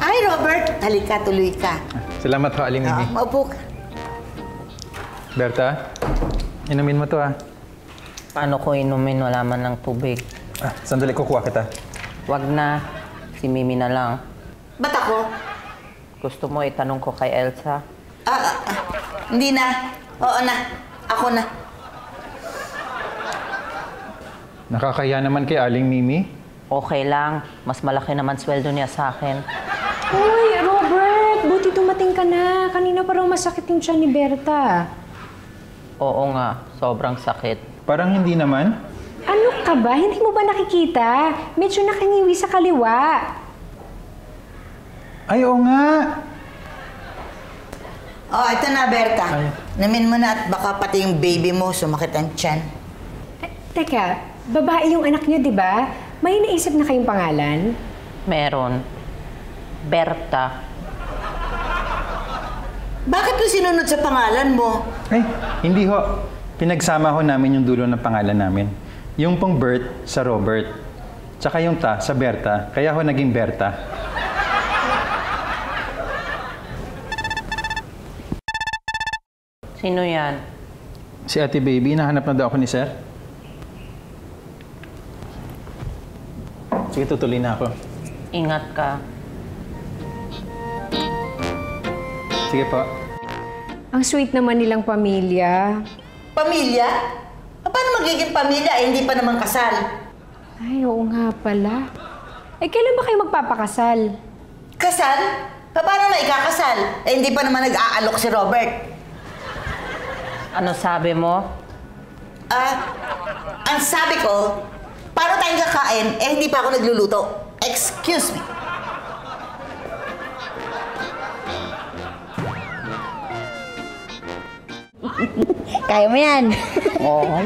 Ay, Robert, halika, tuloy ka. Salamat ho, Aling Mimi. Maupo ka. Berta, inumin mo to ha. Paano ko inumin? Wala man ng tubig. Sandali, kukuha kita. Wag na. Si Mimi na lang. Ba't ako? Gusto mo itanong ko kay Elsa? Hindi na. Oo na. Ako na. Nakakaya naman kay Aling Mimi. Okay lang. Mas malaki naman sweldo niya sa akin. Uy, Robert! Buti dumating ka na. Kanina parang masakit yung tiyan ni Berta. Oo nga. Sobrang sakit. Parang hindi naman. Ano ka ba? Hindi mo ba nakikita? Medyo nakangiwi sa kaliwa. Ay, oo nga. Oh, ito na, Berta. Ay. Namin mo na at baka pati yung baby mo sumakit ang tiyan. Teka, babae yung anak niyo, di ba? May naisip na kayong pangalan? Meron. Berta. Bakit mo sinunod sa pangalan mo? Ay, hindi ho. Pinagsama ho namin yung dulo ng pangalan namin. Yung pong Bert sa Robert. Tsaka yung ta sa Berta. Kaya ho naging Berta. Sino yan? Si Ate Baby, nahanap na daw ako ni Sir. Sige, tutuloy na ako. Ingat ka. Sige po. Ang sweet naman nilang pamilya. Pamilya? Paano magiging pamilya eh, hindi pa naman kasal? Ay, oo nga pala. Eh, kailan ba kayo magpapakasal? Kasal? Paano na ikakasal? Eh, hindi pa naman nag-aalok si Robert. Ano sabi mo? Ang sabi ko, paano tayong kakain, eh hindi pa ako nagluluto. Excuse me. Kaya mo yan. Oo.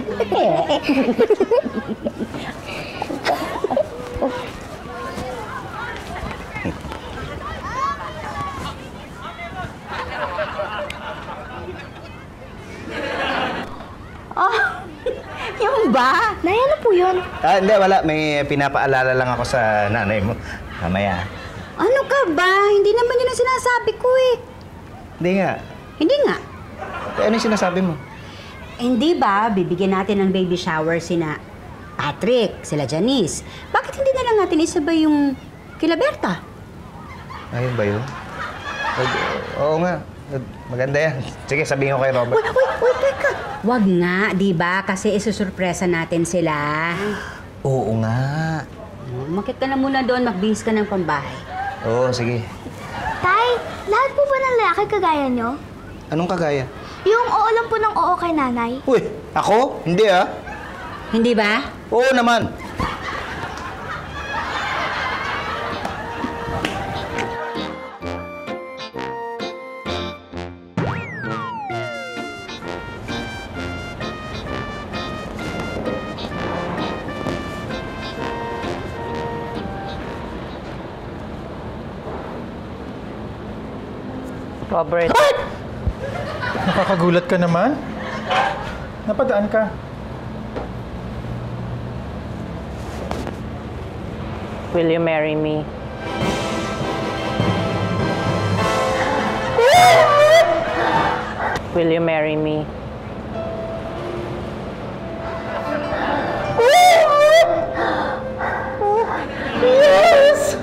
Yung ba? Nay, ano po yun? Hindi, wala. May pinapaalala lang ako sa nanay mo. Mamaya. Ano ka ba? Hindi naman yun ang sinasabi ko eh. Hindi nga. Hindi nga. Ano yung sinasabi mo? Hindi ba, bibigyan natin ng baby shower sina Patrick, sila Janice. Bakit hindi na lang natin isabay yung kila Berta? Ayun ba yun? Oo nga. Maganda yan. Sige, sabihin ko kay Robert. Uy, teka. Wag nga, di ba? Kasi isusurpresa natin sila. Oo nga. Makit ka na muna doon, magbihis ka ng pambahay. Oo, sige. Tay, lahat po ba ng lalaki kagaya nyo? Anong kagaya? Yung oo lang po ng oo kay nanay. Uy, ako? Hindi ah. Hindi ba? Oo naman. Robert. Nakakagulat ka naman. Napadaan ka. Will you marry me? Will you marry me? Yes!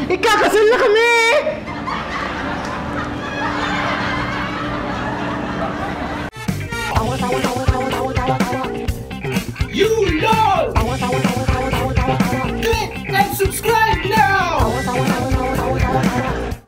Ikakasal na kami! You lost!